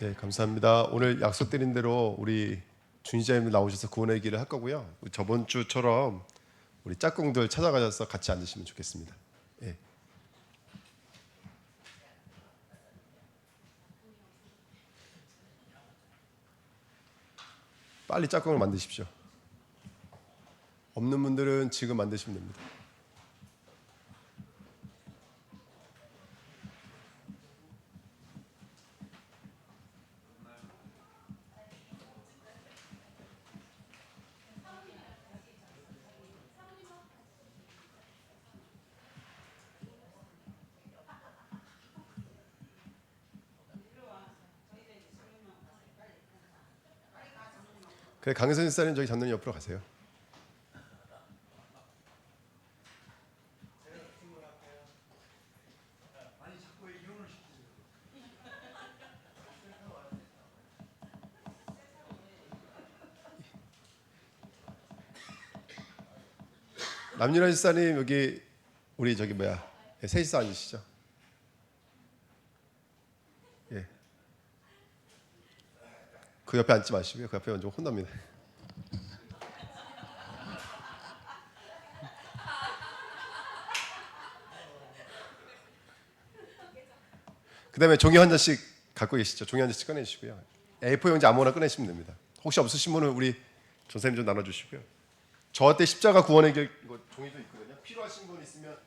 네, 감사합니다. 오늘 약속드린 대로 우리 준희자님 나오셔서 구원의 길을 할 거고요. 저번 주처럼 우리 짝꿍들 찾아가셔서 같이 앉으시면 좋겠습니다. 예. 빨리 짝꿍을 만드십시오. 없는 분들은 지금 만드시면 됩니다. 그래, 강선 집사님 저기 장로님 옆으로 가세요. 남윤아 집사님 여기 우리 저기 셋이서 앉으시죠. 예. 그 옆에 앉지 마시고요. 그 옆에 먼저 혼납니다. 그 다음에 종이 한 잔씩 갖고 계시죠. 종이 한 잔씩 꺼내주시고요. A4 용지 아무거나 꺼내시면 됩니다. 혹시 없으신 분은 우리 전사님 좀 나눠주시고요. 저한테 십자가 구원의 길 이거 종이도 있거든요. 필요하신 분 있으면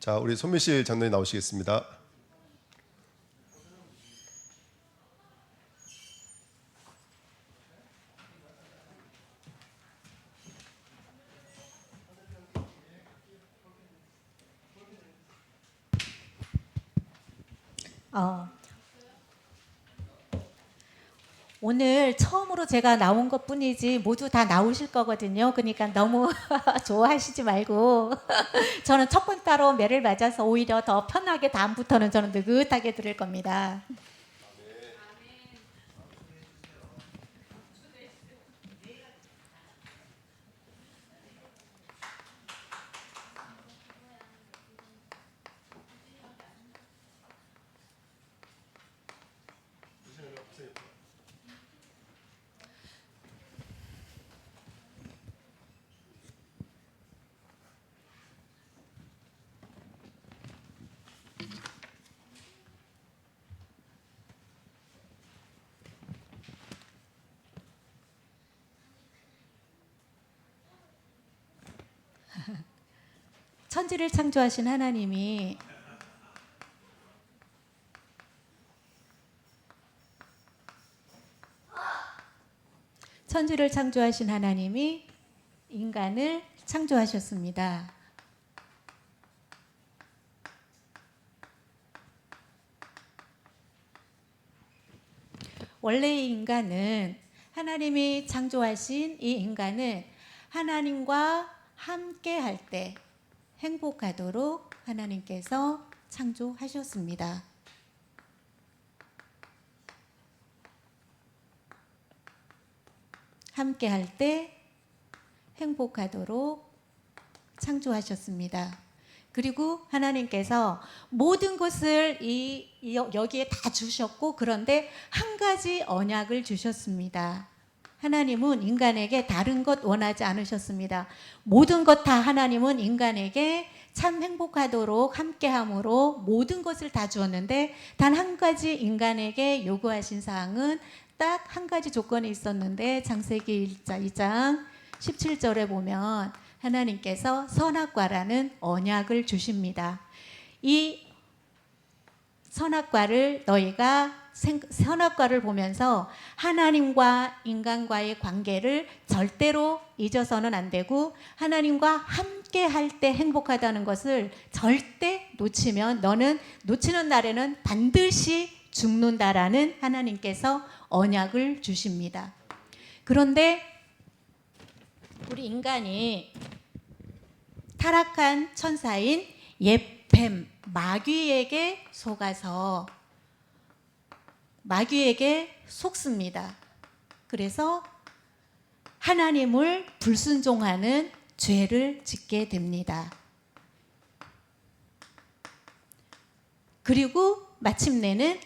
자, 우리 손미실 장로님 나오시겠습니다. 오늘 처음으로 제가 나온 것 뿐이지 모두 다 나오실 거거든요. 그러니까 너무 좋아하시지 말고 저는 첫 번 따로 매를 맞아서 오히려 더 편하게 다음부터는 저는 느긋하게 들을 겁니다. 천지를 창조하신 하나님이 인간을 창조하셨습니다. 원래 이 인간은 하나님이 창조하신 이 인간은 하나님과 함께 할 때 행복하도록 하나님께서 창조하셨습니다. 함께 할 때 행복하도록 창조하셨습니다. 그리고 하나님께서 모든 것을 여기에 다 주셨고, 그런데 한 가지 언약을 주셨습니다. 하나님은 인간에게 다른 것 원하지 않으셨습니다. 모든 것 다 하나님은 인간에게 참 행복하도록 함께함으로 모든 것을 다 주었는데, 단 한 가지 인간에게 요구하신 사항은 딱 한 가지 조건이 있었는데, 창세기 2장 17절에 보면 하나님께서 선악과라는 언약을 주십니다. 이 선악과를 선악과를 보면서 하나님과 인간과의 관계를 절대로 잊어서는 안 되고, 하나님과 함께 할 때 행복하다는 것을 절대 놓치면, 너는 놓치는 날에는 반드시 죽는다라는 하나님께서 언약을 주십니다. 그런데 우리 인간이 타락한 천사인 옛뱀 마귀에게 속아서 마귀에게 속습니다. 그래서 하나님을 불순종하는 죄를 짓게 됩니다. 그리고 마침내는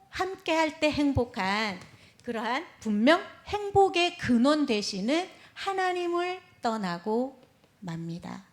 함께 할 때 행복한 그러한 분명 행복의 근원 되시는 하나님을 떠나고 맙니다.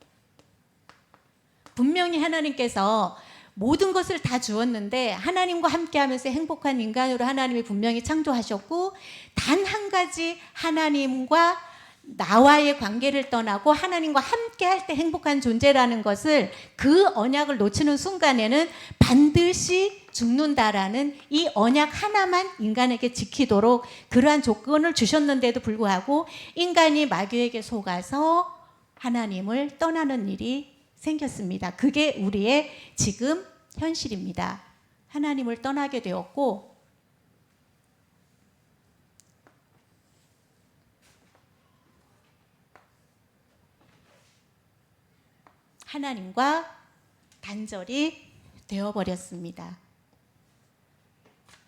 분명히 하나님께서 모든 것을 다 주었는데 하나님과 함께하면서 행복한 인간으로 하나님이 분명히 창조하셨고, 단 한 가지 하나님과 나와의 관계를 떠나고 하나님과 함께할 때 행복한 존재라는 것을, 그 언약을 놓치는 순간에는 반드시 죽는다라는 이 언약 하나만 인간에게 지키도록 그러한 조건을 주셨는데도 불구하고 인간이 마귀에게 속아서 하나님을 떠나는 일이 생겼습니다. 그게 우리의 지금 현실입니다. 하나님을 떠나게 되었고, 하나님과 단절이 되어버렸습니다.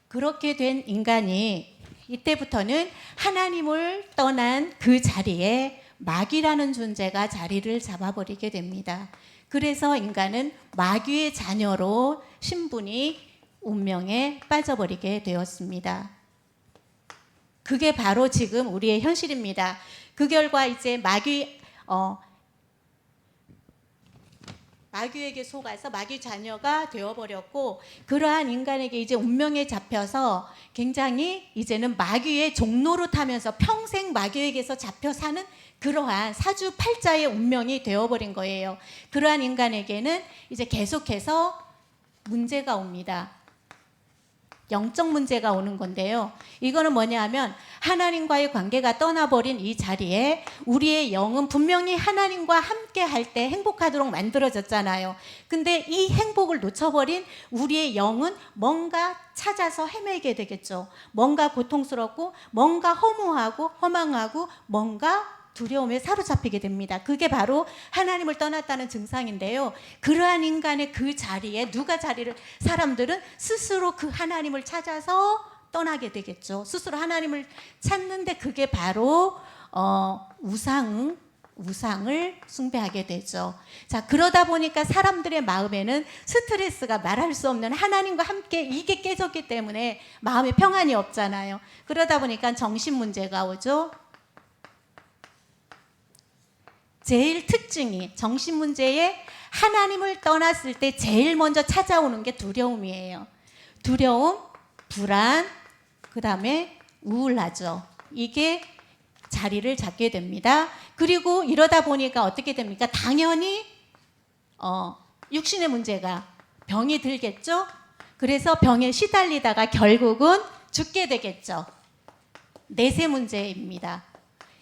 그렇게 된 인간이 이때부터는 하나님을 떠난 그 자리에 마귀라는 존재가 자리를 잡아버리게 됩니다. 그래서 인간은 마귀의 자녀로 신분이 운명에 빠져버리게 되었습니다. 그게 바로 지금 우리의 현실입니다. 그 결과 이제 마귀에게 속아서 마귀 자녀가 되어버렸고, 그러한 인간에게 이제 운명에 잡혀서 굉장히 이제는 마귀의 종로로 타면서 평생 마귀에게서 잡혀 사는 그러한 사주팔자의 운명이 되어버린 거예요. 그러한 인간에게는 이제 계속해서 문제가 옵니다. 영적 문제가 오는 건데요. 이거는 뭐냐 하면 하나님과의 관계가 떠나버린 이 자리에 우리의 영은 분명히 하나님과 함께 할 때 행복하도록 만들어졌잖아요. 근데 이 행복을 놓쳐버린 우리의 영은 뭔가 찾아서 헤매게 되겠죠. 뭔가 고통스럽고, 뭔가 허무하고 허망하고, 뭔가 두려움에 사로잡히게 됩니다. 그게 바로 하나님을 떠났다는 증상인데요. 그러한 인간의 그 자리에 사람들은 스스로 그 하나님을 찾아서 떠나게 되겠죠. 스스로 하나님을 찾는데 그게 바로 우상을 숭배하게 되죠. 자, 그러다 보니까 사람들의 마음에는 스트레스가 말할 수 없는, 하나님과 함께 이게 깨졌기 때문에 마음에 평안이 없잖아요. 그러다 보니까 정신 문제가 오죠. 제일 특징이 정신 문제에 하나님을 떠났을 때 제일 먼저 찾아오는 게 두려움이에요. 두려움, 불안, 그 다음에 우울하죠. 이게 자리를 잡게 됩니다. 그리고 이러다 보니까 어떻게 됩니까? 당연히 육신의 문제가, 병이 들겠죠. 그래서 병에 시달리다가 결국은 죽게 되겠죠. 내세 문제입니다.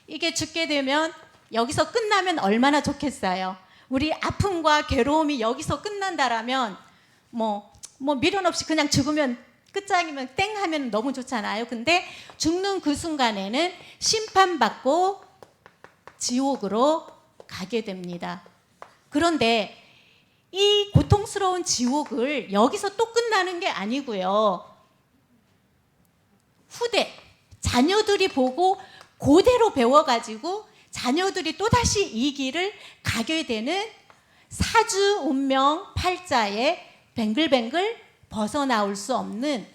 이게 죽게 되면 여기서 끝나면 얼마나 좋겠어요. 우리 아픔과 괴로움이 여기서 끝난다라면 미련 없이 그냥 죽으면 끝장이면 땡 하면 너무 좋잖아요. 근데 죽는 그 순간에는 심판받고 지옥으로 가게 됩니다. 그런데 이 고통스러운 지옥을 여기서 또 끝나는 게 아니고요. 후대 자녀들이 보고 그대로 배워가지고 자녀들이 또다시 이 길을 가게 되는 사주 운명 팔자에 뱅글뱅글 벗어나올 수 없는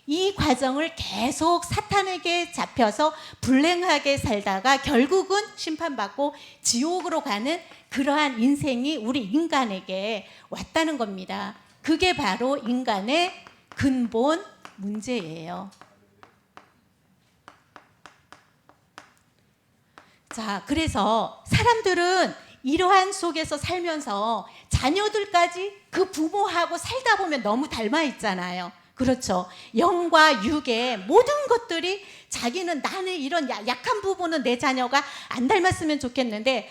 이 과정을 계속 사탄에게 잡혀서 불행하게 살다가 결국은 심판받고 지옥으로 가는 그러한 인생이 우리 인간에게 왔다는 겁니다. 그게 바로 인간의 근본 문제예요. 자, 그래서 사람들은 이러한 속에서 살면서 자녀들까지 그 부모하고 살다 보면 너무 닮아 있잖아요. 그렇죠. 영과 육의 모든 것들이 자기는 나는 이런 약한 부분은 내 자녀가 안 닮았으면 좋겠는데,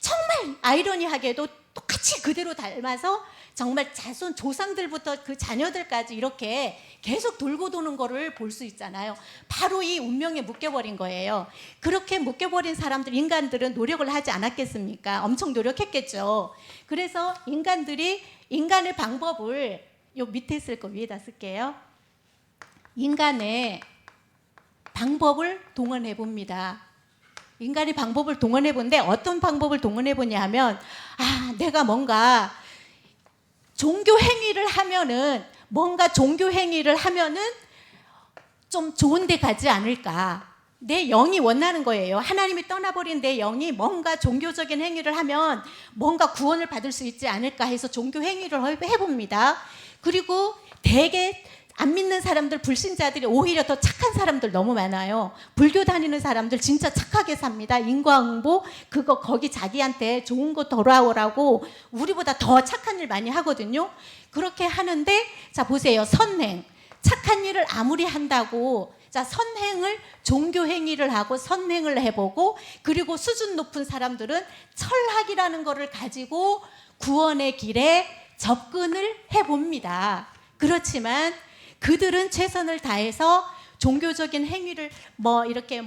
정말 아이러니하게도 똑같이 그대로 닮아서 정말 자손 조상들부터 그 자녀들까지 이렇게 계속 돌고 도는 거를 볼 수 있잖아요. 바로 이 운명에 묶여버린 거예요. 그렇게 묶여버린 사람들, 인간들은 노력을 하지 않았겠습니까? 엄청 노력했겠죠. 그래서 인간의 방법을 요 밑에 쓸 거 위에다 쓸게요. 인간의 방법을 동원해 봅니다. 인간이 방법을 동원해 본데 어떤 방법을 동원해 보냐 하면 내가 뭔가 종교 행위를 하면은 좀 좋은 데 가지 않을까. 내 영이 원하는 거예요. 하나님이 떠나버린 내 영이 뭔가 종교적인 행위를 하면 뭔가 구원을 받을 수 있지 않을까 해서 종교 행위를 해봅니다. 그리고 대개 안 믿는 사람들, 불신자들이 오히려 더 착한 사람들 너무 많아요. 불교 다니는 사람들 진짜 착하게 삽니다. 인과응보 거기 자기한테 좋은 거 돌아오라고 우리보다 더 착한 일 많이 하거든요. 그렇게 하는데 자 보세요. 선행. 착한 일을 아무리 한다고 자 선행을 종교 행위를 하고 선행을 해보고 그리고 수준 높은 사람들은 철학이라는 거를 가지고 구원의 길에 접근을 해봅니다. 그렇지만 그들은 최선을 다해서 종교적인 행위를 이렇게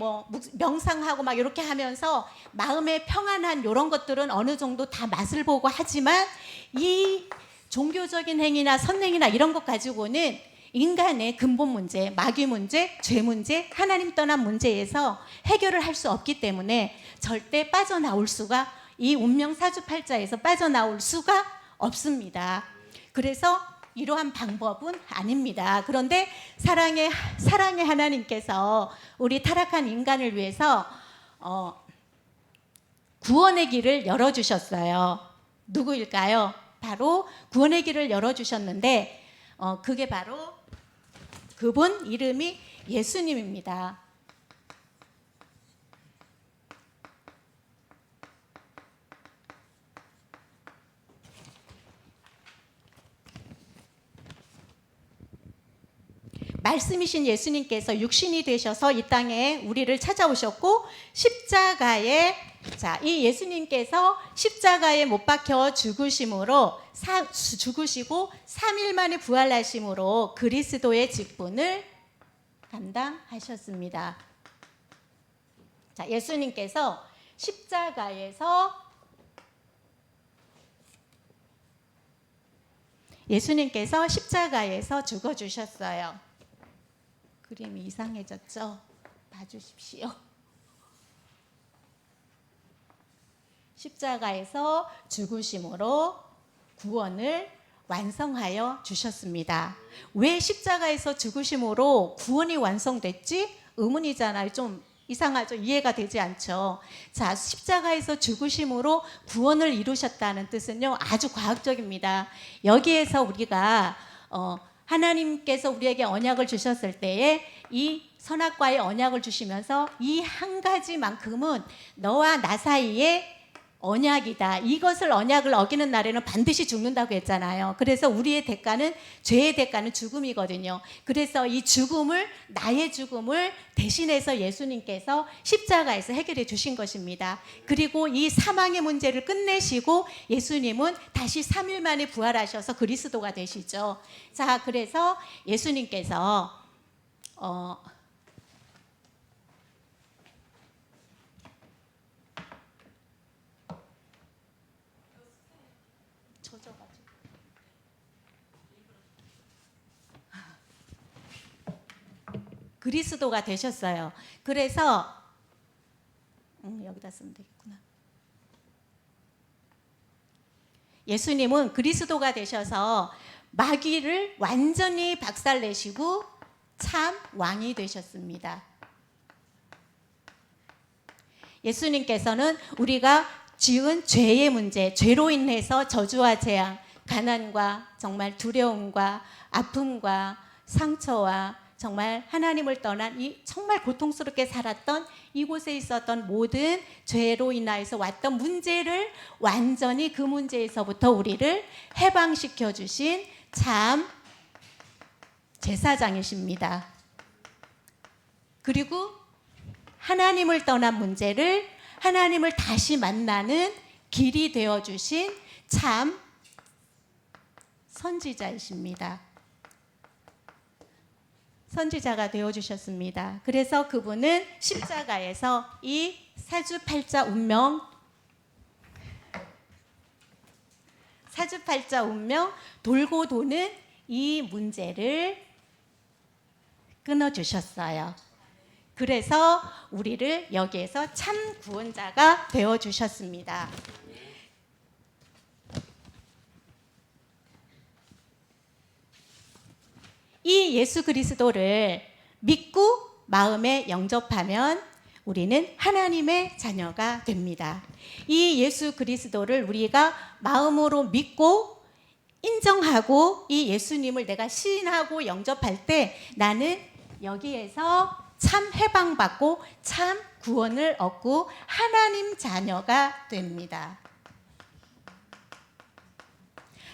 명상하고 막 이렇게 하면서 마음의 평안한 이런 것들은 어느 정도 다 맛을 보고 하지만 이 종교적인 행위나 선행이나 이런 것 가지고는 인간의 근본 문제, 마귀 문제, 죄 문제, 하나님 떠난 문제에서 해결을 할 수 없기 때문에 절대 빠져나올 수가 이 운명 사주팔자에서 빠져나올 수가 없습니다. 그래서 이러한 방법은 아닙니다. 그런데 사랑의 하나님께서 우리 타락한 인간을 위해서 구원의 길을 열어주셨어요. 누구일까요? 바로 구원의 길을 열어주셨는데 그게 바로 그분 이름이 예수님입니다. 말씀이신 예수님께서 육신이 되셔서 이 땅에 우리를 찾아오셨고 십자가에 이 예수님께서 십자가에 못 박혀 죽으시고 3일 만에 부활하심으로 그리스도의 직분을 감당하셨습니다. 자, 예수님께서 십자가에서 죽어주셨어요. 그림이 이상해졌죠? 봐주십시오. 십자가에서 죽으심으로 구원을 완성하여 주셨습니다. 왜 십자가에서 죽으심으로 구원이 완성됐지? 의문이잖아요. 좀 이상하죠? 이해가 되지 않죠? 자, 십자가에서 죽으심으로 구원을 이루셨다는 뜻은요, 아주 과학적입니다. 여기에서 우리가 하나님께서 우리에게 언약을 주셨을 때에 이 선악과의 언약을 주시면서 이 한 가지만큼은 너와 나 사이에 언약이다. 이것을 언약을 어기는 날에는 반드시 죽는다고 했잖아요. 그래서 우리의 대가는 죄의 대가는 죽음이거든요. 그래서 이 나의 죽음을 대신해서 예수님께서 십자가에서 해결해 주신 것입니다. 그리고 이 사망의 문제를 끝내시고 예수님은 다시 3일 만에 부활하셔서 그리스도가 되시죠. 자, 그래서 예수님께서 그리스도가 되셨어요. 그래서 여기다 쓰면 되겠구나. 예수님은 그리스도가 되셔서 마귀를 완전히 박살내시고 참 왕이 되셨습니다. 예수님께서는 우리가 지은 죄의 문제, 죄로 인해서 저주와 재앙, 가난과 정말 두려움과 아픔과 상처와 정말 하나님을 떠난 이 정말 고통스럽게 살았던 이곳에 있었던 모든 죄로 인하여서 왔던 문제를 완전히 그 문제에서부터 우리를 해방시켜 주신 참 제사장이십니다. 그리고 하나님을 떠난 문제를 하나님을 다시 만나는 길이 되어 주신 참 선지자이십니다. 선지자가 되어주셨습니다. 그래서 그분은 십자가에서 이 사주팔자 운명 돌고 도는 이 문제를 끊어주셨어요. 그래서 우리를 여기에서 참 구원자가 되어주셨습니다. 이 예수 그리스도를 믿고 마음에 영접하면 우리는 하나님의 자녀가 됩니다. 이 예수 그리스도를 우리가 마음으로 믿고 인정하고 이 예수님을 내가 시인하고 영접할 때 나는 여기에서 참 해방받고 참 구원을 얻고 하나님 자녀가 됩니다.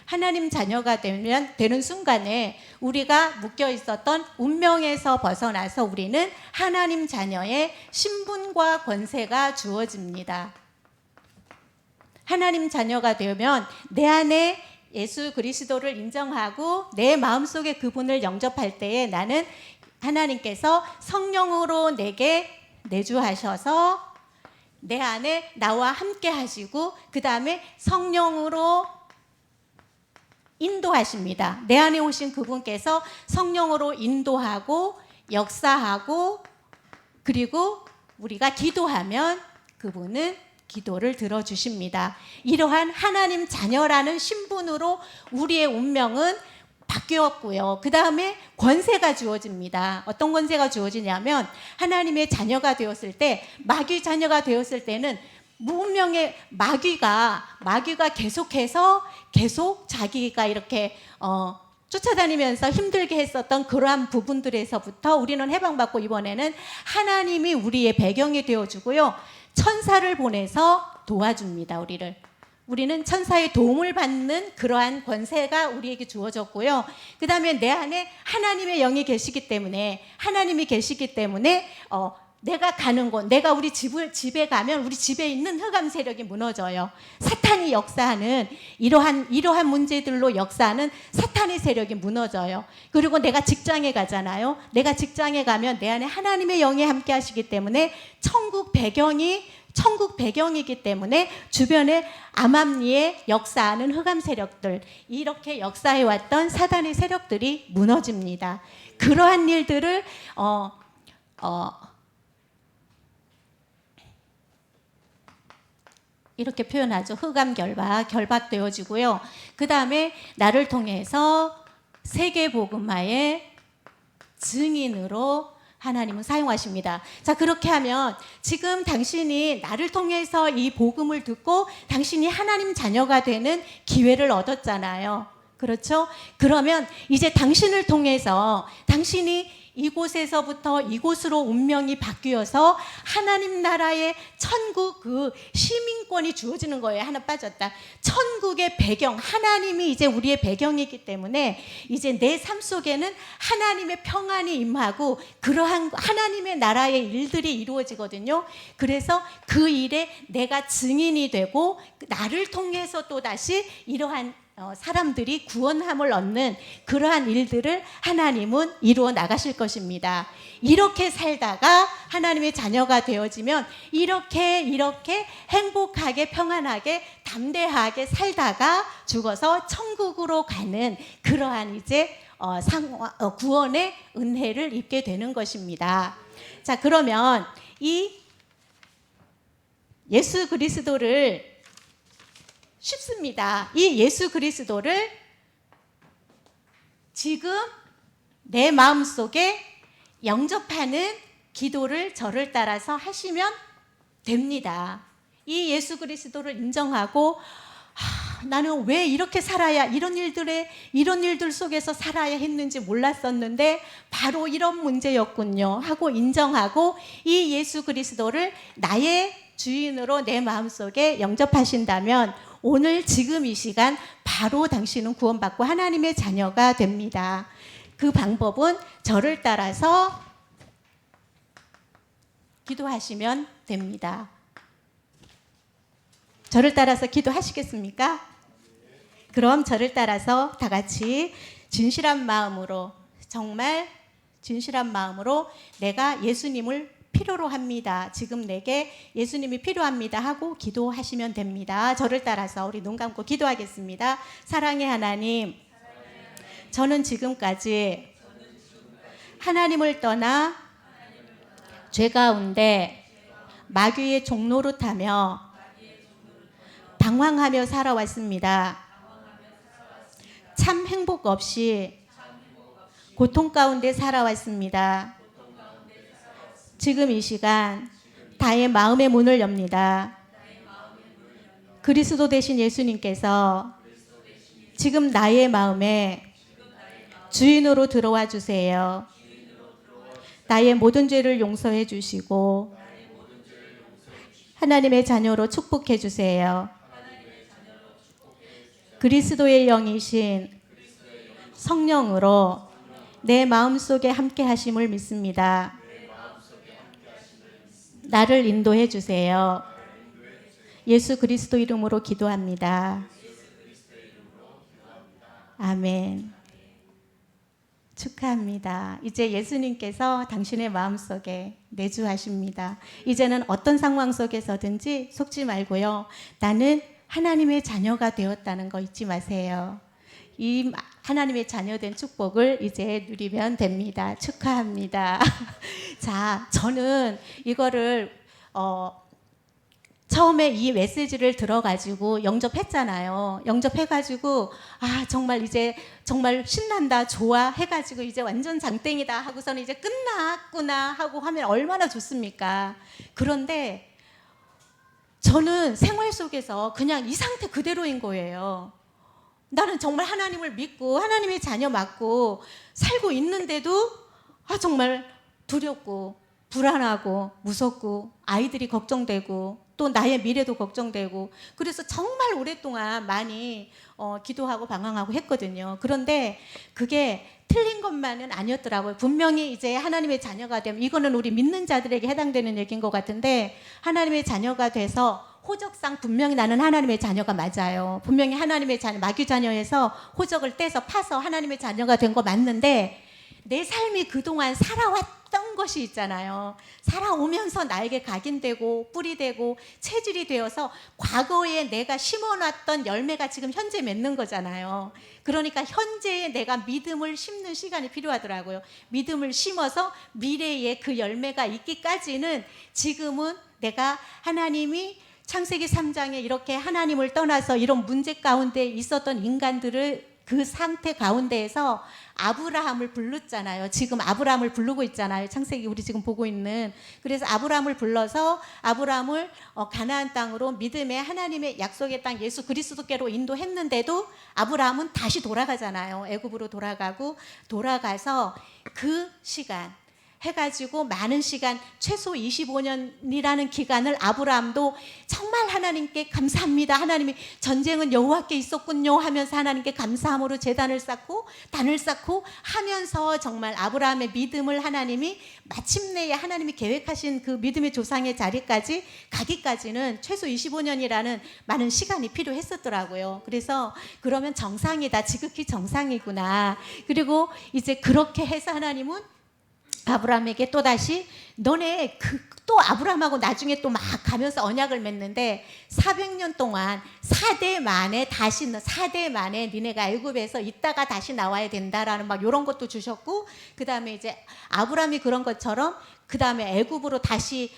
하나님 자녀가 되는 순간에 우리가 묶여 있었던 운명에서 벗어나서 우리는 하나님 자녀의 신분과 권세가 주어집니다. 하나님 자녀가 되면 내 안에 예수 그리스도를 인정하고 내 마음속에 그분을 영접할 때에 나는 하나님께서 성령으로 내게 내주하셔서 내 안에 나와 함께 하시고 그 다음에 성령으로 인도하십니다. 내 안에 오신 그분께서 성령으로 인도하고 역사하고 그리고 우리가 기도하면 그분은 기도를 들어주십니다. 이러한 하나님 자녀라는 신분으로 우리의 운명은 바뀌었고요. 그 다음에 권세가 주어집니다. 어떤 권세가 주어지냐면 하나님의 자녀가 되었을 때 마귀 자녀가 되었을 때는 무분명의 마귀가 계속 자기가 이렇게 쫓아다니면서 힘들게 했었던 그러한 부분들에서부터 우리는 해방받고 이번에는 하나님이 우리의 배경이 되어주고요. 천사를 보내서 도와줍니다. 우리는 천사의 도움을 받는 그러한 권세가 우리에게 주어졌고요. 그 다음에 내 안에 하나님의 영이 계시기 때문에 내가 가는 곳, 내가 우리 집에 가면 우리 집에 있는 흑암 세력이 무너져요. 사탄이 역사하는 이러한 문제들로 역사하는 사탄의 세력이 무너져요. 그리고 내가 직장에 가잖아요. 내가 직장에 가면 내 안에 하나님의 영이 함께 하시기 때문에 천국 배경이기 때문에 주변에 암암리에 역사하는 흑암 세력들, 이렇게 역사해왔던 사단의 세력들이 무너집니다. 그러한 일들을 이렇게 표현하죠. 흑암 결박되어지고요. 그 다음에 나를 통해서 세계 복음화의 증인으로 하나님은 사용하십니다. 자, 그렇게 하면 지금 당신이 나를 통해서 이 복음을 듣고 당신이 하나님 자녀가 되는 기회를 얻었잖아요. 그렇죠? 그러면 이제 당신을 통해서 당신이 이곳에서부터 이곳으로 운명이 바뀌어서 하나님 나라의 천국 그 시민권이 주어지는 거예요. 하나 빠졌다. 천국의 배경, 하나님이 이제 우리의 배경이기 때문에 이제 내 삶 속에는 하나님의 평안이 임하고 그러한 하나님의 나라의 일들이 이루어지거든요. 그래서 그 일에 내가 증인이 되고 나를 통해서 또다시 이러한 사람들이 구원함을 얻는 그러한 일들을 하나님은 이루어 나가실 것입니다. 이렇게 살다가 하나님의 자녀가 되어지면 이렇게 행복하게 평안하게 담대하게 살다가 죽어서 천국으로 가는 그러한 이제 구원의 은혜를 입게 되는 것입니다. 자, 그러면 이 예수 그리스도를 쉽습니다. 이 예수 그리스도를 지금 내 마음속에 영접하는 기도를 저를 따라서 하시면 됩니다. 이 예수 그리스도를 인정하고 나는 왜 이렇게 살아야 이런 일들 속에서 살아야 했는지 몰랐었는데 바로 이런 문제였군요 하고 인정하고 이 예수 그리스도를 나의 주인으로 내 마음속에 영접하신다면 오늘 지금 이 시간 바로 당신은 구원받고 하나님의 자녀가 됩니다. 그 방법은 저를 따라서 기도하시면 됩니다. 저를 따라서 기도하시겠습니까? 그럼 저를 따라서 다 같이 진실한 마음으로, 정말 진실한 마음으로 내가 예수님을 필요로 합니다. 지금 내게 예수님이 필요합니다 하고 기도하시면 됩니다. 저를 따라서 우리 눈 감고 기도하겠습니다. 사랑의 하나님, 저는 지금까지 하나님을 떠나 죄 가운데 마귀의 종노릇하며 방황하며 살아왔습니다. 참 행복 없이 고통 가운데 살아왔습니다. 지금 이 시간 나의 마음의 문을 엽니다. 그리스도 되신 예수님께서 지금 나의 마음에 주인으로 들어와 주세요. 나의 모든 죄를 용서해 주시고 하나님의 자녀로 축복해 주세요. 그리스도의 영이신 성령으로 내 마음속에 함께 하심을 믿습니다. 나를 인도해 주세요. 예수 그리스도 이름으로 기도합니다. 아멘. 축하합니다. 이제 예수님께서 당신의 마음속에 내주하십니다. 이제는 어떤 상황 속에서든지 속지 말고요. 나는 하나님의 자녀가 되었다는 거 잊지 마세요. 이 하나님의 자녀된 축복을 이제 누리면 됩니다. 축하합니다. 자, 저는 이거를 처음에 이 메시지를 들어가지고 영접했잖아요. 영접해가지고 정말 이제 정말 신난다, 좋아 해가지고 이제 완전 장땡이다 하고서는 이제 끝났구나 하고 하면 얼마나 좋습니까? 그런데 저는 생활 속에서 그냥 이 상태 그대로인 거예요. 나는 정말 하나님을 믿고 하나님의 자녀 맞고 살고 있는데도 정말 두렵고 불안하고 무섭고 아이들이 걱정되고 또 나의 미래도 걱정되고 그래서 정말 오랫동안 많이 기도하고 방황하고 했거든요. 그런데 그게 틀린 것만은 아니었더라고요. 분명히 이제 하나님의 자녀가 되면 이거는 우리 믿는 자들에게 해당되는 얘기인 것 같은데 하나님의 자녀가 돼서 호적상 분명히 나는 하나님의 자녀가 맞아요. 분명히 하나님의 자녀, 마귀 자녀에서 호적을 떼서 파서 하나님의 자녀가 된 거 맞는데 내 삶이 그동안 살아왔던 것이 있잖아요. 살아오면서 나에게 각인되고 뿌리 되고 체질이 되어서 과거에 내가 심어놨던 열매가 지금 현재 맺는 거잖아요. 그러니까 현재의 내가 믿음을 심는 시간이 필요하더라고요. 믿음을 심어서 미래에 그 열매가 있기까지는 지금은 내가 하나님이 창세기 3장에 이렇게 하나님을 떠나서 이런 문제 가운데 있었던 인간들을 그 상태 가운데에서 아브라함을 불렀잖아요. 지금 아브라함을 부르고 있잖아요. 창세기 우리 지금 보고 있는. 그래서 아브라함을 불러서 아브라함을 가나안 땅으로 믿음의 하나님의 약속의 땅 예수 그리스도께로 인도했는데도 아브라함은 다시 돌아가잖아요. 애굽으로 돌아가서 그 시간 해가지고 많은 시간 최소 25년이라는 기간을 아브라함도 정말 하나님께 감사합니다. 하나님이 전쟁은 여호와께 있었군요 하면서 하나님께 감사함으로 제단을 쌓고 단을 쌓고 하면서 정말 아브라함의 믿음을 하나님이 마침내 하나님이 계획하신 그 믿음의 조상의 자리까지 가기까지는 최소 25년이라는 많은 시간이 필요했었더라고요. 그래서 그러면 정상이다. 지극히 정상이구나. 그리고 이제 그렇게 해서 하나님은 아브라함에게 또다시 너네 또 아브라함하고 나중에 또 막 가면서 언약을 맺는데 400년 동안 4대 만에 니네가 애굽에서 있다가 다시 나와야 된다라는 막 이런 것도 주셨고 그 다음에 이제 아브라함이 그런 것처럼 그 다음에 애굽으로 다시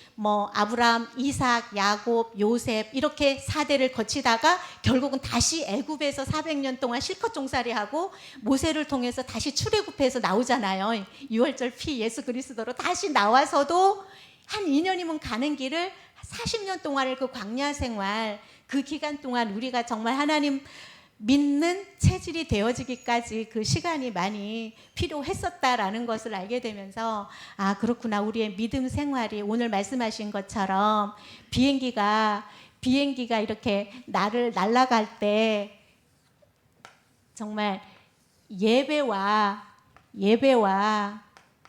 아브라함, 이삭, 야곱, 요셉 이렇게 4대를 거치다가 결국은 다시 애굽에서 400년 동안 실컷 종살이하고 모세를 통해서 다시 출애굽해서 나오잖아요. 유월절 피 예수 그리스도로 다시 나와서도 한 2년이면 가는 길을 40년 동안을 그 광야 생활 그 기간 동안 우리가 정말 하나님 믿는 체질이 되어지기까지 그 시간이 많이 필요했었다라는 것을 알게 되면서 그렇구나. 우리의 믿음 생활이 오늘 말씀하신 것처럼 비행기가 이렇게 날아갈 때 정말 예배와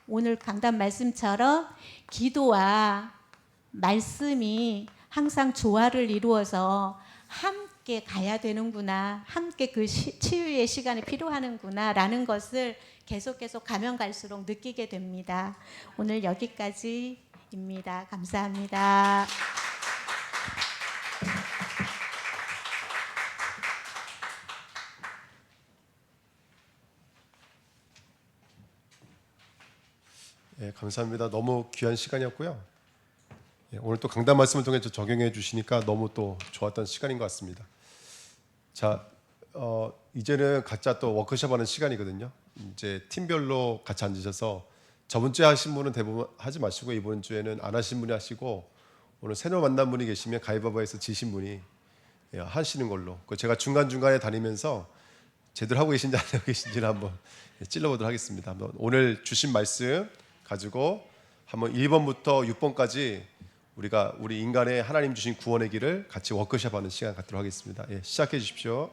오늘 강단 말씀처럼 기도와 말씀이 항상 조화를 이루어서 함께 함께 가야 되는구나, 함께 그 치유의 시간이 필요하는구나라는 것을 계속 가면 갈수록 느끼게 됩니다. 오늘 여기까지입니다. 감사합니다. 예, 감사합니다. 너무 귀한 시간이었고요. 예, 오늘 또 강단 말씀을 통해 적용해 주시니까 너무 또 좋았던 시간인 것 같습니다. 자, 이제는 각자 또 워크숍 하는 시간이거든요. 이제 팀별로 같이 앉으셔서 저번 주에 하신 분은 대부분 하지 마시고 이번 주에는 안 하신 분이 하시고 오늘 새로 만난 분이 계시면 가위바위보에서 지신 분이 예, 하시는 걸로. 제가 중간중간에 다니면서 제대로 하고 계신지 안 하고 계신지를 한번 찔러보도록 하겠습니다. 한번 오늘 주신 말씀 가지고 한번 1번부터 6번까지 우리가 우리 인간의 하나님 주신 구원의 길을 같이 워크숍하는 시간 갖도록 하겠습니다. 예, 시작해 주십시오.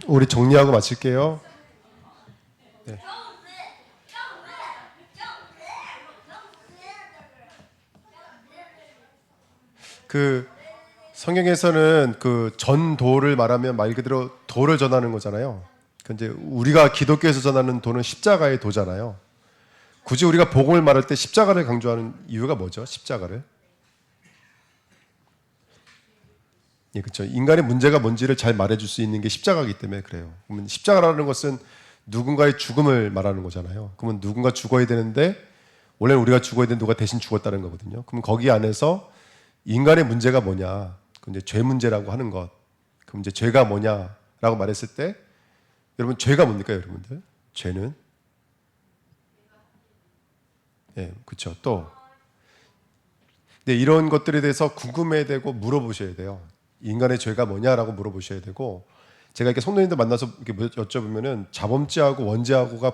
우리 정리하고 마칠게요. 네. 그 성경에서는 그 전도를 말하면 말 그대로 도를 전하는 거잖아요. 그 이제 우리가 기독교에서 전하는 도는 십자가의 도잖아요. 굳이 우리가 복음을 말할 때 십자가를 강조하는 이유가 뭐죠? 십자가를? 예, 그렇죠. 인간의 문제가 뭔지를 잘 말해줄 수 있는 게 십자가이기 때문에 그래요. 그러면 십자가라는 것은 누군가의 죽음을 말하는 거잖아요. 그러면 누군가 죽어야 되는데 원래는 우리가 죽어야 되는 누가 대신 죽었다는 거거든요. 그럼 거기 안에서 인간의 문제가 뭐냐? 그 이제 죄 문제라고 하는 것. 그럼 이제 죄가 뭐냐라고 말했을 때 여러분 죄가 뭡니까, 여러분들? 죄는 예, 그렇죠. 또 네, 이런 것들에 대해서 궁금해야 되고 물어보셔야 돼요. 인간의 죄가 뭐냐라고 물어보셔야 되고 제가 이렇게 성도님들 만나서 이렇게 여쭤보면은 자범죄하고 원죄하고가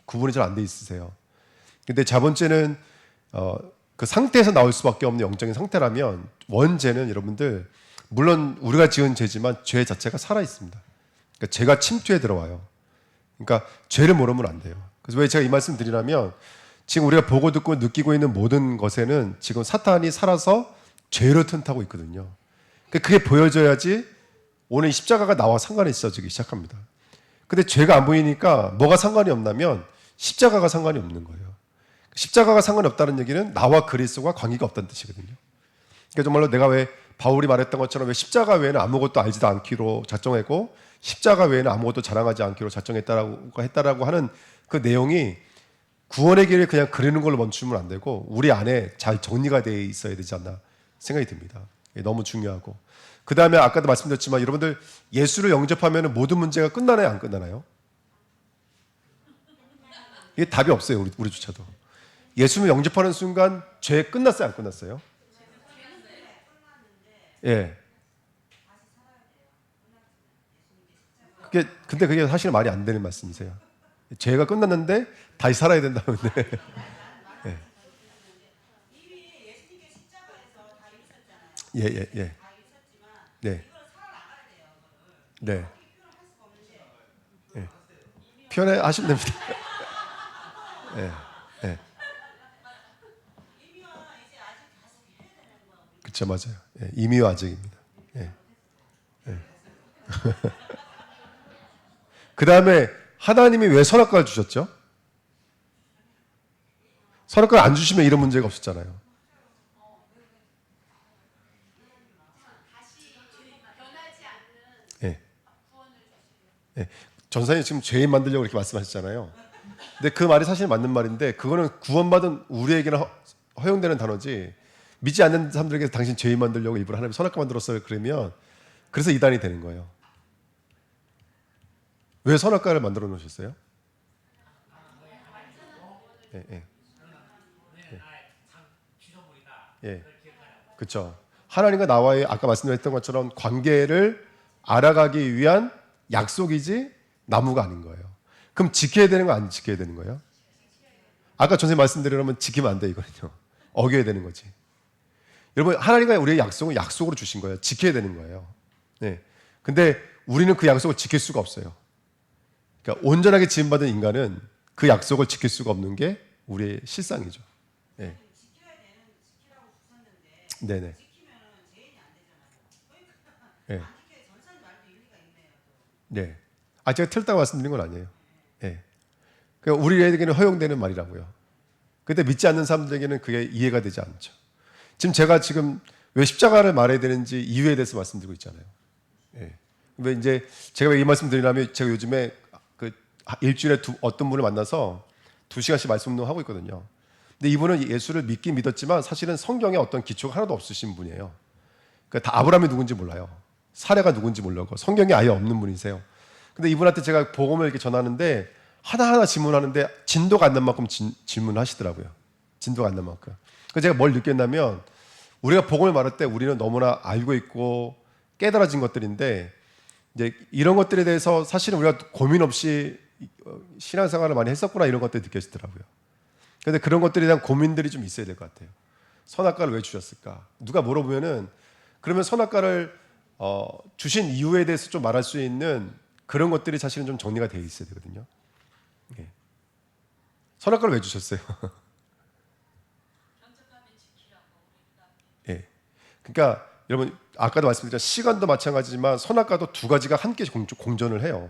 구분이 잘 안 돼 있으세요. 근데 자범죄는 그 상태에서 나올 수밖에 없는 영적인 상태라면 원죄는 여러분들 물론 우리가 지은 죄지만 죄 자체가 살아 있습니다. 그러니까 죄가 침투해 들어와요. 그러니까 죄를 모르면 안 돼요. 그래서 왜 제가 이 말씀 드리냐면 지금 우리가 보고 듣고 느끼고 있는 모든 것에는 지금 사탄이 살아서 죄로 틈타고 있거든요. 그게 보여져야지 오늘 십자가가 나와 상관이 있어지기 시작합니다. 근데 죄가 안 보이니까 뭐가 상관이 없냐면 십자가가 상관이 없는 거예요. 십자가가 상관이 없다는 얘기는 나와 그리스도가 관계가 없다는 뜻이거든요. 그러니까 정말로 내가 왜 바울이 말했던 것처럼 왜 십자가 외에는 아무것도 알지도 않기로 작정했고 십자가 외에는 아무것도 자랑하지 않기로 작정했다라고 하는 그 내용이 구원의 길을 그냥 그리는 걸로 멈추면 안 되고 우리 안에 잘 정리가 되어 있어야 되지 않나 생각이 듭니다. 너무 중요하고 그 다음에 아까도 말씀드렸지만 여러분들 예수를 영접하면 모든 문제가 끝나나요, 안 끝나나요? 이게 답이 없어요, 우리조차도. 예수를 영접하는 순간 죄 끝났어요, 안 끝났어요? 예. 근데 그게 사실 말이 안 되는 말씀이세요. 죄가 끝났는데 다시 살아야 된다는데. 예. 예, 예, 예. 네. 네. 예. 표현해 하시면 됩니다. 예. 예. 그렇죠, 맞아요. 예. 이미와 아직입니다. 예. 예. 그 다음에 하나님이 왜 선악과를 주셨죠? 선악과를 안 주시면 이런 문제가 없었잖아요. 예. 예. 전사님 지금 죄인 만들려고 이렇게 말씀하셨잖아요. 근데 그 말이 사실 맞는 말인데 그거는 구원받은 우리에게는 허용되는 단어지 믿지 않는 사람들에게 당신 죄인 만들려고 일부러 하나님 선악과 만들었어요 그러면 그래서 이단이 되는 거예요. 왜 선악과를 만들어 놓으셨어요? 예, 예. 예. 예. 그렇죠. 하나님과 나와의 아까 말씀드렸던 것처럼 관계를 알아가기 위한 약속이지 나무가 아닌 거예요. 그럼 지켜야 되는 거 안 지켜야 되는 거예요? 아까 전에 말씀드리려면 지키면 안 돼 이거는요. 어겨야 되는 거지. 여러분 하나님과 우리의 약속은 약속으로 주신 거예요. 지켜야 되는 거예요. 네. 근데 우리는 그 약속을 지킬 수가 없어요. 그러니까 온전하게 지음받은 인간은 그 약속을 지킬 수가 없는 게 우리의 실상이죠. 네. 네네. 네. 네. 아 제가 틀렸다고 말씀드린 건 아니에요. 네. 그러니까 우리에게는 허용되는 말이라고요. 근데 믿지 않는 사람들에게는 그게 이해가 되지 않죠. 지금 왜 십자가를 말해야 되는지 이유에 대해서 말씀드리고 있잖아요. 예. 왜 이제 제가 왜 이 말씀드리냐면 제가 요즘에 그 일주일에 어떤 분을 만나서 2시간씩 말씀 운동하고 있거든요. 근데 이분은 예수를 믿긴 믿었지만 사실은 성경에 어떤 기초가 하나도 없으신 분이에요. 그러니까 다 아브라함이 누군지 몰라요. 사례가 누군지 모르고 성경에 아예 없는 분이세요. 근데 이분한테 제가 복음을 이렇게 전하는데 하나하나 질문하는데 진도가 안 난 만큼 질문하시더라고요. 진도가 안 난 만큼. 그래서 제가 뭘 느꼈냐면 우리가 복음을 말할 때 우리는 너무나 알고 있고 깨달아진 것들인데 이제 이런 것들에 대해서 사실은 우리가 고민 없이 신앙생활을 많이 했었구나 이런 것들이 느껴지더라고요. 그런데 그런 것들에 대한 고민들이 좀 있어야 될 것 같아요. 선악과를 왜 주셨을까? 누가 물어보면은 그러면 선악과를 주신 이유에 대해서 좀 말할 수 있는 그런 것들이 사실은 좀 정리가 되어 있어야 되거든요. 예. 선악과를 왜 주셨어요? 예. 그러니까 여러분 아까도 말씀드렸지만 시간도 마찬가지지만 선악과도 두 가지가 함께 공존을 해요.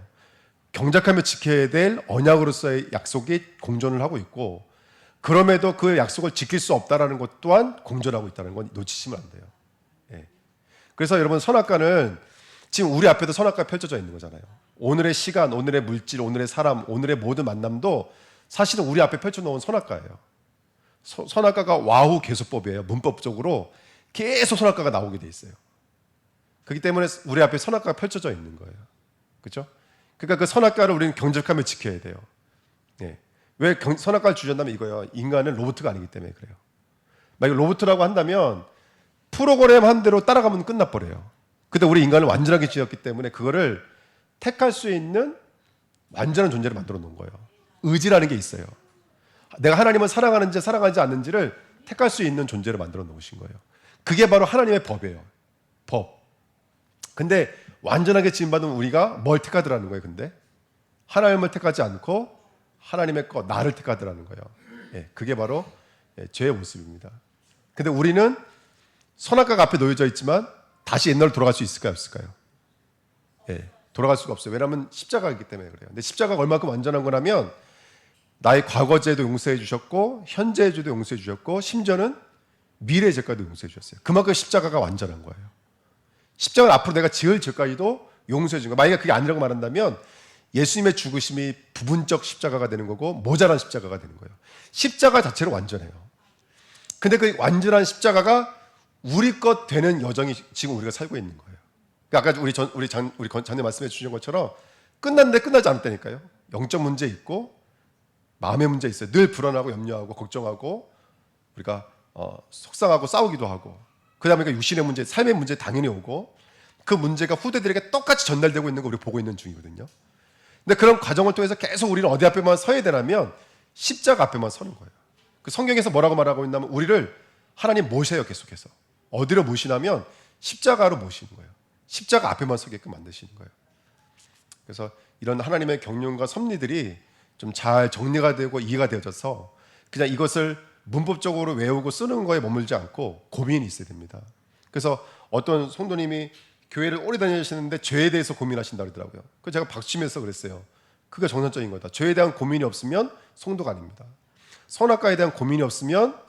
경작하며 지켜야 될 언약으로서의 약속이 공존을 하고 있고, 그럼에도 그 약속을 지킬 수 없다라는 것 또한 공존하고 있다는 건 놓치시면 안 돼요. 예. 그래서 여러분 선악과는 지금 우리 앞에도 선악과 펼쳐져 있는 거잖아요. 오늘의 시간, 오늘의 물질, 오늘의 사람, 오늘의 모든 만남도 사실은 우리 앞에 펼쳐놓은 선악과예요. 선악과가 와후 계수법이에요. 문법적으로 계속 선악과가 나오게 돼 있어요. 그렇기 때문에 우리 앞에 선악과가 펼쳐져 있는 거예요. 그렇죠? 그러니까 그 선악과를 우리는 경작하며 지켜야 돼요. 예. 왜 선악과를 주셨냐면 이거예요. 인간은 로봇가 아니기 때문에 그래요. 만약 로봇이라고 한다면 프로그램 한 대로 따라가면 끝나버려요. 근데 우리 인간을 완전하게 지었기 때문에 그거를 택할 수 있는 완전한 존재를 만들어 놓은 거예요. 의지라는 게 있어요. 내가 하나님을 사랑하는지 사랑하지 않는지를 택할 수 있는 존재를 만들어 놓으신 거예요. 그게 바로 하나님의 법이에요. 법. 근데 완전하게 지음받은 우리가 뭘 택하더라는 거예요. 근데 하나님을 택하지 않고 하나님의 것, 나를 택하더라는 거예요. 예, 그게 바로 죄의 모습입니다. 근데 우리는 선악과가 앞에 놓여져 있지만 다시 옛날로 돌아갈 수 있을까요? 없을까요? 예, 돌아갈 수가 없어요. 왜냐하면 십자가이기 때문에 그래요. 근데 십자가가 얼마큼 완전한 거냐면 나의 과거 죄도 용서해 주셨고 현재의 죄도 용서해 주셨고 심지어는 미래의 죄까지도 용서해 주셨어요. 그만큼 십자가가 완전한 거예요. 십자가는 앞으로 내가 지을 죄까지도 용서해 준 거예요. 만약에 그게 아니라고 말한다면 예수님의 죽으심이 부분적 십자가가 되는 거고 모자란 십자가가 되는 거예요. 십자가 자체로 완전해요. 근데 그 완전한 십자가가 우리 것 되는 여정이 지금 우리가 살고 있는 거예요. 그러니까 아까 우리 장님 말씀해 주신 것처럼 끝났는데 끝나지 않았다니까요. 영적 문제 있고 마음의 문제 있어요. 늘 불안하고 염려하고 걱정하고 우리가 속상하고 싸우기도 하고, 그다음에 육신의 문제, 삶의 문제 당연히 오고, 그 문제가 후대들에게 똑같이 전달되고 있는 거 우리가 보고 있는 중이거든요. 근데 그런 과정을 통해서 계속 우리는 어디 앞에만 서야 되냐면 십자가 앞에만 서는 거예요. 그 성경에서 뭐라고 말하고 있냐면 우리를 하나님 모셔요. 계속해서 어디로 모시냐면 십자가로 모시는 거예요. 십자가 앞에만 서게끔 만드시는 거예요. 그래서 이런 하나님의 경륜과 섭리들이 좀 잘 정리가 되고 이해가 되어져서 그냥 이것을 문법적으로 외우고 쓰는 거에 머물지 않고 고민이 있어야 됩니다. 그래서 어떤 성도님이 교회를 오래 다니시는데 죄에 대해서 고민하신다고 그러더라고요. 그래서 제가 박수치면서 그랬어요. 그게 정상적인 거다. 죄에 대한 고민이 없으면 성도가 아닙니다. 선악과에 대한 고민이 없으면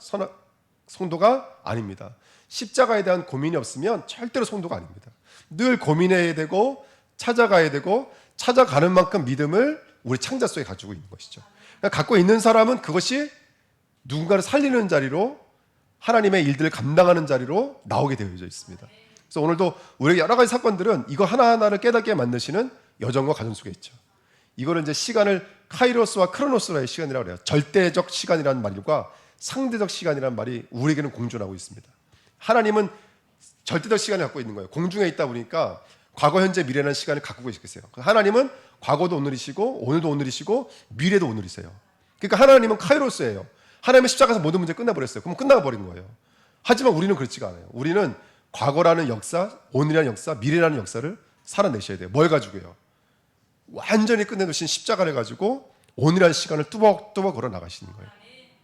성도가 아닙니다. 십자가에 대한 고민이 없으면 절대로 성도가 아닙니다. 늘 고민해야 되고 찾아가야 되고 찾아가는 만큼 믿음을 우리 창자 속에 가지고 있는 것이죠. 그러니까 갖고 있는 사람은 그것이 누군가를 살리는 자리로 하나님의 일들을 감당하는 자리로 나오게 되어져 있습니다. 그래서 오늘도 우리에게 여러 가지 사건들은 이거 하나하나를 깨닫게 만드시는 여정과 과정 속에 있죠. 이거는 이제 시간을 카이로스와 크로노스라의 시간이라고 그래요. 절대적 시간이라는 말과 상대적 시간이라는 말이 우리에게는 공존하고 있습니다. 하나님은 절대적 시간을 갖고 있는 거예요. 공중에 있다 보니까 과거, 현재, 미래라는 시간을 갖고 계시겠어요. 하나님은 과거도 오늘이시고 오늘도 오늘이시고 미래도 오늘이세요. 그러니까 하나님은 카이로스예요. 하나님의 십자가에서 모든 문제 끝나버렸어요. 그럼 끝나버린 거예요. 하지만 우리는 그렇지가 않아요. 우리는 과거라는 역사, 오늘이라는 역사, 미래라는 역사를 살아내셔야 돼요. 뭘 가지고요? 완전히 끝내놓으신 십자가를 가지고 오늘이라는 시간을 뚜벅뚜벅 걸어 나가시는 거예요.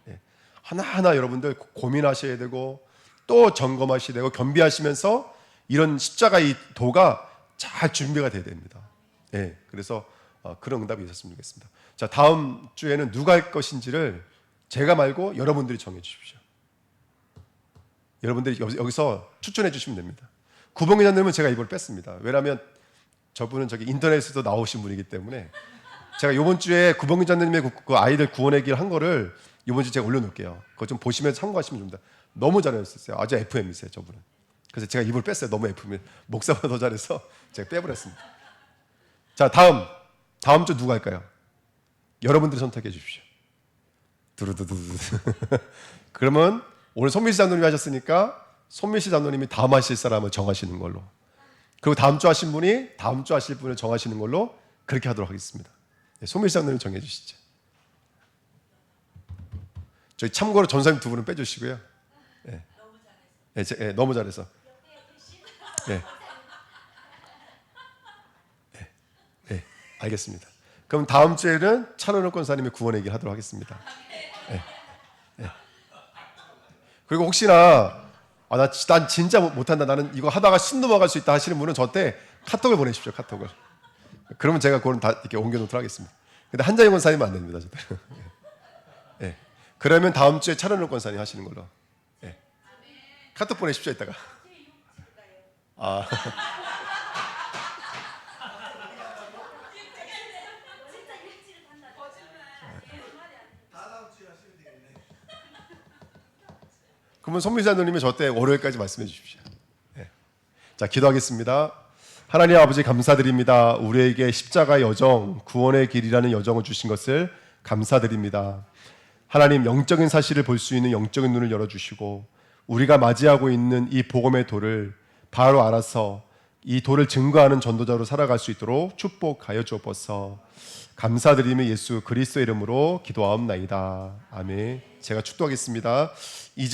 예. 하나하나 여러분들 고민하셔야 되고 또 점검하셔야 되고 겸비하시면서 이런 십자가의 도가 잘 준비가 돼야 됩니다. 예. 그래서 그런 응답이 있었으면 좋겠습니다. 자, 다음 주에는 누가 할 것인지를 제가 말고 여러분들이 정해 주십시오. 여러분들이 여기서 추천해 주시면 됩니다. 구봉 기자님은 제가 이걸 뺐습니다. 왜냐하면 저분은 저기 인터넷에도 나오신 분이기 때문에 제가 이번 주에 구봉 기자님의 그 아이들 구원의 길 한 거를 이번 주에 제가 올려놓을게요. 그거 좀 보시면서 참고하시면 됩니다. 너무 잘하셨어요. 아주 FM이세요, 저분은. 그래서 제가 입을 뺐어요. 너무 FM. 목사보다 더 잘해서 제가 빼버렸습니다. 자, 다음 주 누가 할까요? 여러분들이 선택해 주십시오. 두루두두두. 그러면 오늘 손미씨 장로님이 하셨으니까 손미씨 장로님이 다음 하실 사람을 정하시는 걸로. 그리고 다음 주 하신 분이 다음 주 하실 분을 정하시는 걸로 그렇게 하도록 하겠습니다. 네, 손미씨 장로님 정해 주시죠. 저희 참고로 전사님 두 분은 빼주시고요. 네. 네, 너무 잘해서. 네. 네. 네. 알겠습니다. 그럼 다음 주에는 차은옥 권사님의 구원 얘기를 하도록 하겠습니다. 네. 네. 그리고 혹시나 난 진짜 못한다, 나는 이거 하다가 숨 넘어갈 수 있다 하시는 분은 저한테 카톡을 보내십시오. 카톡을. 그러면 제가 그걸 다 이렇게 옮겨놓도록 하겠습니다. 근데 한자영 권사님은 안 됩니다. 저도. 네. 그러면 다음 주에 차은옥 권사님 하시는 걸로. 네. 카톡 보내십시오. 이따가. 아. 그러면 손미사님이 저때 월요일까지 말씀해 주십시오. 네. 자, 기도하겠습니다. 하나님 아버지 감사드립니다. 우리에게 십자가 여정, 구원의 길이라는 여정을 주신 것을 감사드립니다. 하나님, 영적인 사실을 볼 수 있는 영적인 눈을 열어주시고 우리가 맞이하고 있는 이 복음의 도를 바로 알아서 이 도를 증거하는 전도자로 살아갈 수 있도록 축복하여 주옵소서. 감사드리며 예수 그리스도의 이름으로 기도하옵나이다. 아멘. 제가 축도하겠습니다. 이제